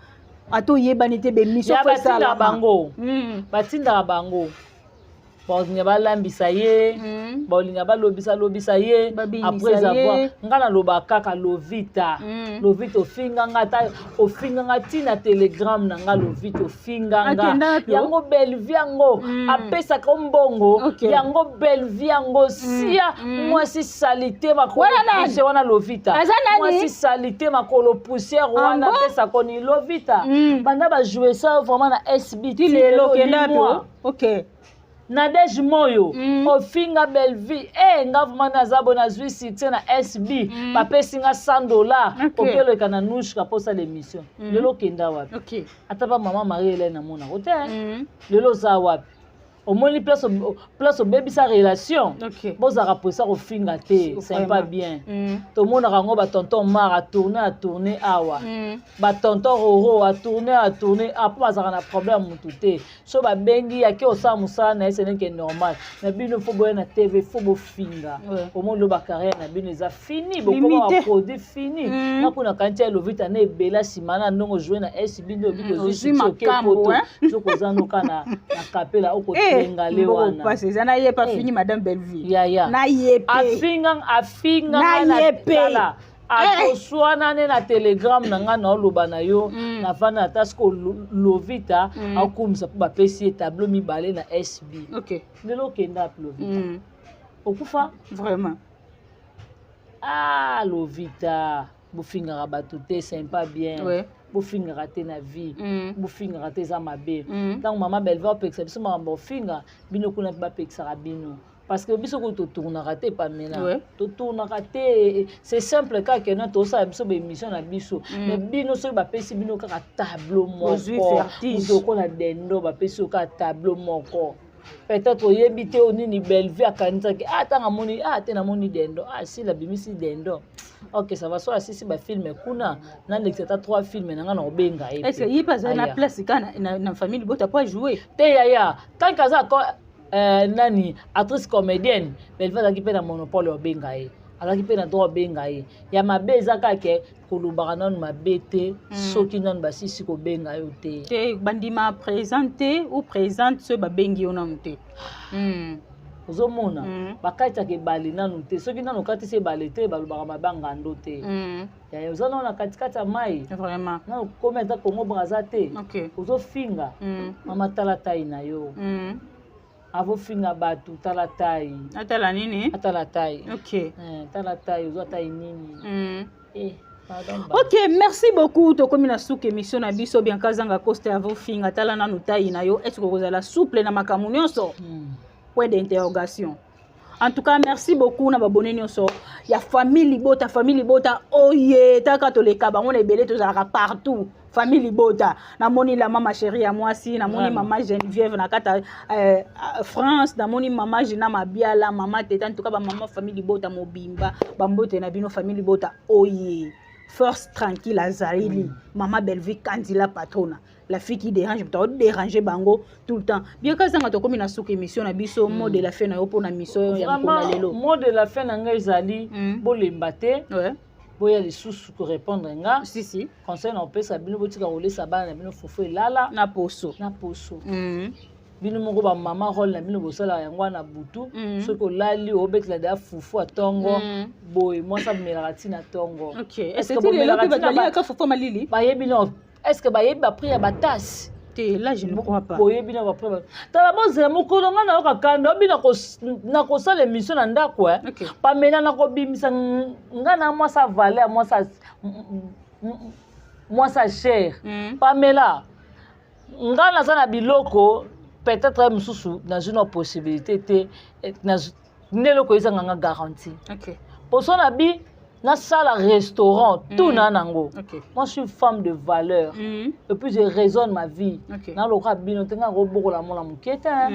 Speaker 2: ato yebani te be mission
Speaker 1: fa ça bango batinda bango baolinga balambisa ye baolinga balobisa ye après avoir ngana loba kaka lovita ofinga ngata ofinga ngati na telegram na nga lovita ofinga nga yango belvi yango apesa ko mbongo yango belvi yango sia mwasi salite makolo poussière wana lovita mwasi salite makolo poussière wana pesa ko ni lovita banda ba jouer ça vraiment na SBT
Speaker 2: lelo kenda OK
Speaker 1: Nadège Moyo ofinga Belvi nga vraiment nazabo na zwi succès na SB bapesi nga $100 okelo kana nushka posa l'émission lelo kenda wapi ata ba mama Marie Hélène na mona kote lelo za wapi omoni place au baby sa relation bozaka posa ko finga te c'est pas bien to mona rango ba tonton Mar a tourner awa ba tonton Roro a tourner après bazaka na problème mutu te so ba bengi yake osa musala na ese neke normal na bino fo boya na TV fo bo finga omoni lo ba carrière na bino eza fini boko ba produit fini na kuna kantia lovita na ebela simana ndongo jouer na SB ndo biko zui makambo zo kozano kana na kapela oko ngale wana
Speaker 2: parce que na yepa fini madame Belleville
Speaker 1: na yepe afinga na tala atoswana ne na telegram na nga na oloba na yo na fana tasko lovita akumisa po bapesi tableau mibale na SB lelo kenda lovita okufa
Speaker 2: vraiment
Speaker 1: lovita bofingaka bato te sympa bien bofingaka te na vie bofingaka te eza mabe ntango mama Belleville apekisa biso makambo ofinga bino kuna mpe bapekisaka bino parce que biso ko totournaka te pamela totournaka te c'est simple kaka no tosala biso bémission na biso mais bino soki bapesi bino kaka tableau moko tokola dendo bapesi kaka tableau moko peut-être oyebi te onini Belleville akanisaki tanga moni te namoni dendo si la bimisi dendo OK ça va soit si ba film kuna na l'exeta 3 films na nga na obenga
Speaker 2: est-ce qu'il passe na place kana na famille bota pas jouer
Speaker 1: te yaya tant kaza ko nani actrice comédienne Belleville azaki pe na monopole obenga azaki pe na droit obenga ya mabe ezaka ke kolobaka nanu mabe te soki nanu basisi kobenga yo te
Speaker 2: bandima présenter ou présente ce babengi yo nanu te
Speaker 1: ozomona bakataka ebale nanu te soki nanu okatisi ebale te balobaka mabanga ndo te oza nano na katikati ya mai nanu komi ata Congo Brazza te ozofinga mama tala tai na yo avofinga bato tala tai
Speaker 2: atala nini
Speaker 1: atala tai tala tai ozo tai nini
Speaker 2: OK merci beaucoup tokomi na suka émission na biso bien kazanga costa avofinga tala nanu tai na yo est-ce que kozala souple na makambo nyonso point d'interrogation. En tout cas, merci beaucoup na babone nyonso ya famille Bota oye taka to le kaba on est belé to zaka partout famille Bota na moni la mama chérie ya moi si na moni maman Geneviève na kata France na moni maman Jina Mabiala maman teta en tout cas ba maman famille Bota mobimba bambote na bino famille Bota oye force tranquille azali maman Belleville Kandila patrona la fille qui dérange peut déranger bango tout le temps bien que ça nga to comme na souka émission na biso mot de la fin na yo pour na mission ya mpona lelo
Speaker 1: mot de la fin na nga ezali bolemba te boya lisusu ko répondre nga
Speaker 2: si
Speaker 1: conseil na pesa bino botika kolesa bana na bino fofo elala
Speaker 2: na poso
Speaker 1: bino moko ba mama rôle na bino bosala yango na butu soki olali obetela da fufu atongo boy moi ça melaka tina tongo
Speaker 2: est-ce que bomelaka tina ka fufu malili
Speaker 1: bayebi no est-ce que bayebi ba prix ya batasi
Speaker 2: te là je ne crois pas
Speaker 1: boyebi na ba prix tala bozela mokolo nga na yoka kanda obi na kosala émission na ndako pamela na kobimisa nga na moi ça valeur moi ça cher pamela nga naza na biloko peut-être mususu dans une possibilité nelo ko isa nganga garantie.
Speaker 2: OK.
Speaker 1: Pour son habit na salle restaurant tout nanango. Moi je suis une femme de valeur. Et puis je raisonne ma vie. Na lo ka bino tenga go bokola mona muketa.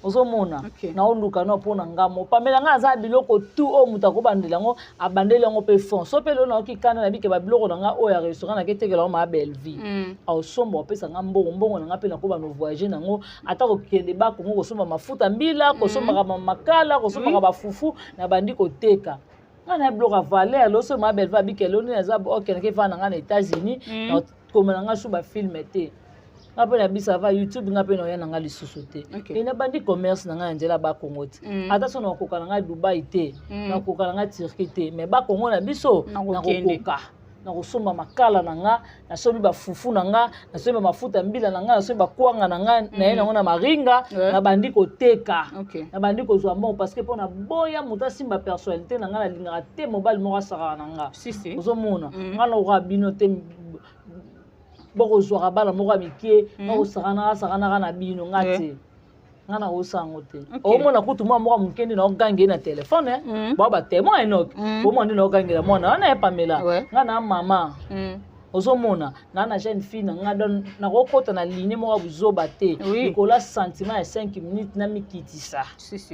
Speaker 1: Ozomona na oluka no pona ngamo pamela nga za biloko tout o muta ko bandela ngo abandela ngo pe fond so pe lo na okikana na bike ba biloko na nga o ya restaurant na ketekela ma belle vie au sombo pesa nga mbongo na nga pe na ko ba no voyager nango ata ko kende ba ko ngo somba mafuta mbila ko somba ka makala ko somba ka ba fufu na bandi ko teka nga na biloko valeur lo so ma belle vie bikelo ni za OK na ke fa na nga na États-Unis na ko na nga shu ba film te après la bisa va YouTube ngape no yana ngali susuté et na bandi commerce na nga njela ba Congo ti ata so na koka na nga Dubai te na koka na nga Turquie te mais ba Congo na biso na koka na kosomba makala na nga na somi ba fufu na nga na somi mafuta mbila na nga na somi ba kwanga na nga na yena ngona maringa na bandi ko teka na bandi ko zwa bon parce que pona boya muta simba personnalité na nga na lingaka te mobile mo saka na nga ozomona nga na ko bino te boko zwa bala moko mikie na osakana na bino ngate ngana osango te o mona kutu mwa mukende na ogange na telefone ba témoin enoki o mona na ogange na mona na epamela ngana mama ozomona na jeune fille na don na kokota na ligne moko buzoba te ikola sentiment ya 5 minutes na mikitisa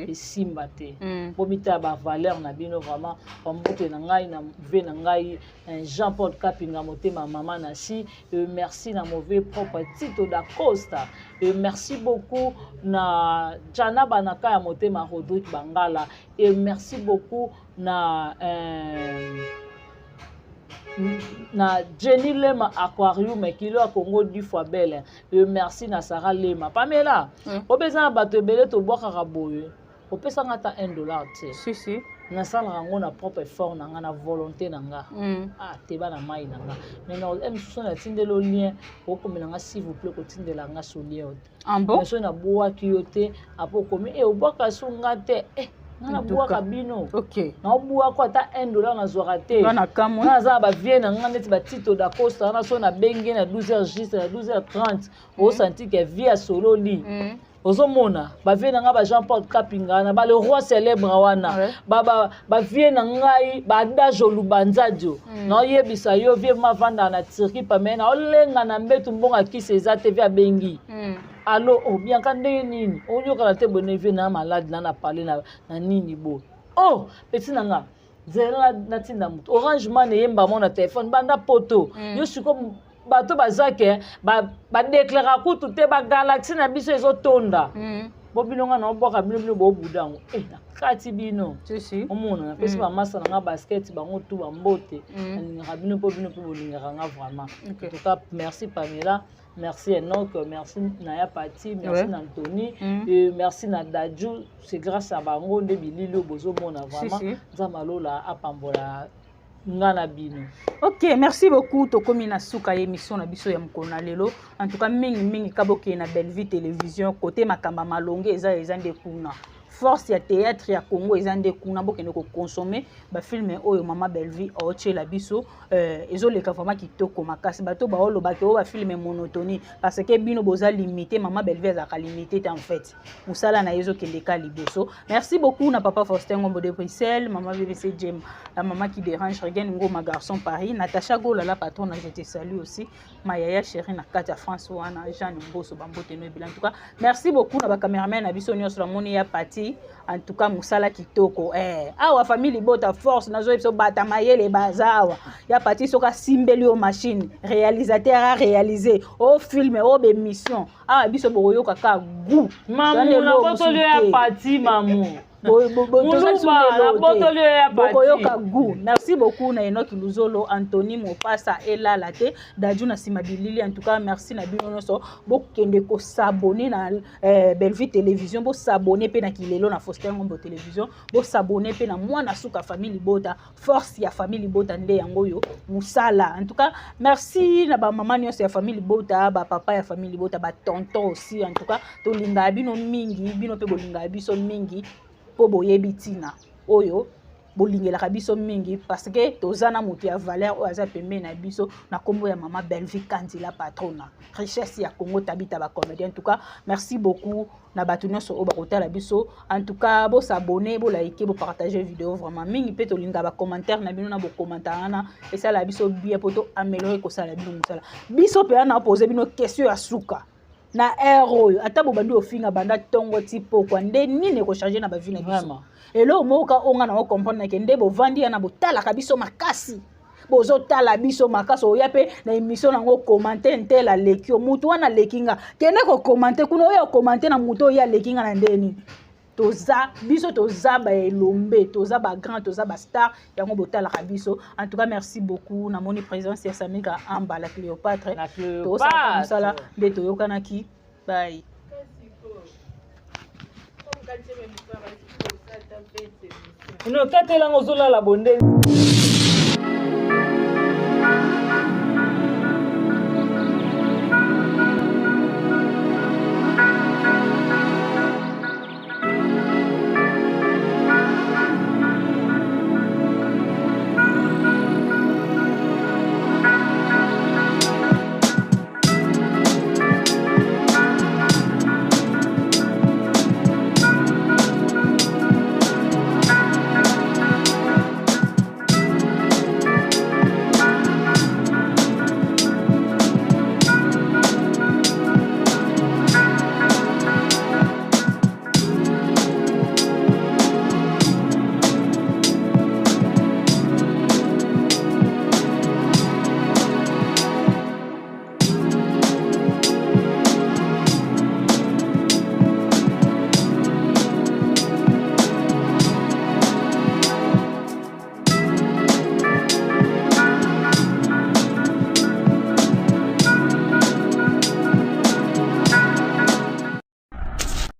Speaker 1: esimba te po mita ba valeur na bino vraiment pambote na ngai na ve na ngai Jean-Paul Kapinga motema mama na si merci na mauvais propre Tito da Costa et merci beaucoup na Jana Banaka ya motema Rodrigue Bangala et merci beaucoup na Jenny Lema Aquarium kilo a Congo 10 fois belle et merci na Sarah Lema Pamela obeza bato belé to boka raboye opesa ngata $1 te
Speaker 2: si
Speaker 1: na sala rango na propre effort na nga na volonté na nga te ba na mai na nga mais na emso na tindelo lien o komela nga s'il vous plaît ko tindela nga so lien
Speaker 2: bon
Speaker 1: so na boa kiyote apo komi oboka so ngate na bua kabino na bua ko ata $1 na zwaka te na za ba vie na nga neti ba Tito da Costa na so na benge na 12h juste na 12h30 o senti que vie solo li ozomona ba vie na nga ba Jean-Paul Kapinga na ba le roi célèbre wana ba vie na ngai ba Dajo Lubanzadio na yebisa yo vie ma vanda na Turquie pa mena olenga na mbetu mbonga kiseza te via bengi allo bien quand nini onyo kala te bonne vie na malade na parler na nini bo petit nanga zela na tinda mutu Orange Money yemba mona téléphone banda poto yo siko bato bazake ba déclarer kutu te ba galaxy na biso ezotonda bo bilonga na oboka bino bo budango na kati bino omona na pesi ba masa na basket bango tu ba mbote na bino po bolingaka nga vraiment en tout cas merci Pamela. Merci Enoch, merci Naya Pati, merci Anthony, et merci Nadadju. C'est grâce à Bango de Bililo Bozo Mona vraiment. Zamalola apambola ngana bino.
Speaker 2: OK, merci beaucoup Tokomi na suka émission na biso ya mkona lelo. En tout cas mingi kaboke na Belle Vie télévision côté makamba malonge eza nde kuna. Force ya théâtre ya Congo ezande kuna bokende ko consommer ba film oyo mama Belle Vie oche la biso ezoleka vraiment kitoko makasi bato ba oloba ke o ba film monotonie parce que bino boza limité mama Belle Vie azaka limité en fait musala na yezo kende ka liboso. Merci beaucoup na papa Faustin Ngombo de Bruxelles, maman BBC Jem, la maman qui dérange Regen Ngoma garçon Paris, Natacha Gola la patronne, je te salue aussi, Mayaya chérie na Katia François na Jean Mboso Bambote no bilan. En tout cas merci beaucoup na ba cameraman na biso nyos la moni ya Pati. En tout cas musala kitoko awa famille bota force nazo biso bata mayele bazawa ya Pati soka simbeli o machine réalisateur a réalisé au film au émission biso boyo kaka goût
Speaker 1: mamu na botolo ya Pati mamu
Speaker 2: merci beaucoup na Enoch Luzolo, Anthony Mopasa Ela Late, Dajuna Simabilili. En tout cas merci na bino so bokende ko s'abonner na Belle Vie télévision, bo s'abonner pe na Kilelo na Faustin Ngombo télévision, bo s'abonner pe na Mwana Suka famille Bota, force ya famille Bota nde yango yo musala. En tout cas merci na ba maman nyose ya famille Bota, ba papa ya famille Bota, ba tonton aussi. En tout cas to linga bino mingi, bino pe bolinga biso mingi po boyebi tina oyo bolingelaka biso mingi parce que toza na moto ya valeur oyo aza pembeni na biso na kombo ya mama Belle-Vie Kandila Patrona richesse ya Congo tabita ba comédien. En tout cas merci beaucoup na bato nyonso oyo bakotala biso. En tout cas bo s'abonner, bo liker, bo partager vidéo vraiment mingi pe tolinga ba commentaire na bino na bo commentaire na esala biso bien poto améliorer ko sala bino musala biso pe na poser bino question ya suka na héros ata bo bandi ofinga banda tongo tipo kwa nde nini ko changer na ba vie na biso elo moka onga na comprendre ke nde bo vandi na bo tala ka biso makasi bozo tala biso makasi oya pe na émission nango commenter ntela lekio mutu wana lekinga kene ko commenter kuno oyo commenter na mutu ya lekinga na ndeni toza biso toza ba elombe toza ba grand toza ba star yango botala ka biso. En tout cas merci beaucoup na moni présence ya Samika Amba la Cléopâtre toza musala nde toyokanaki bye.
Speaker 1: Ino katela ngozula la bonde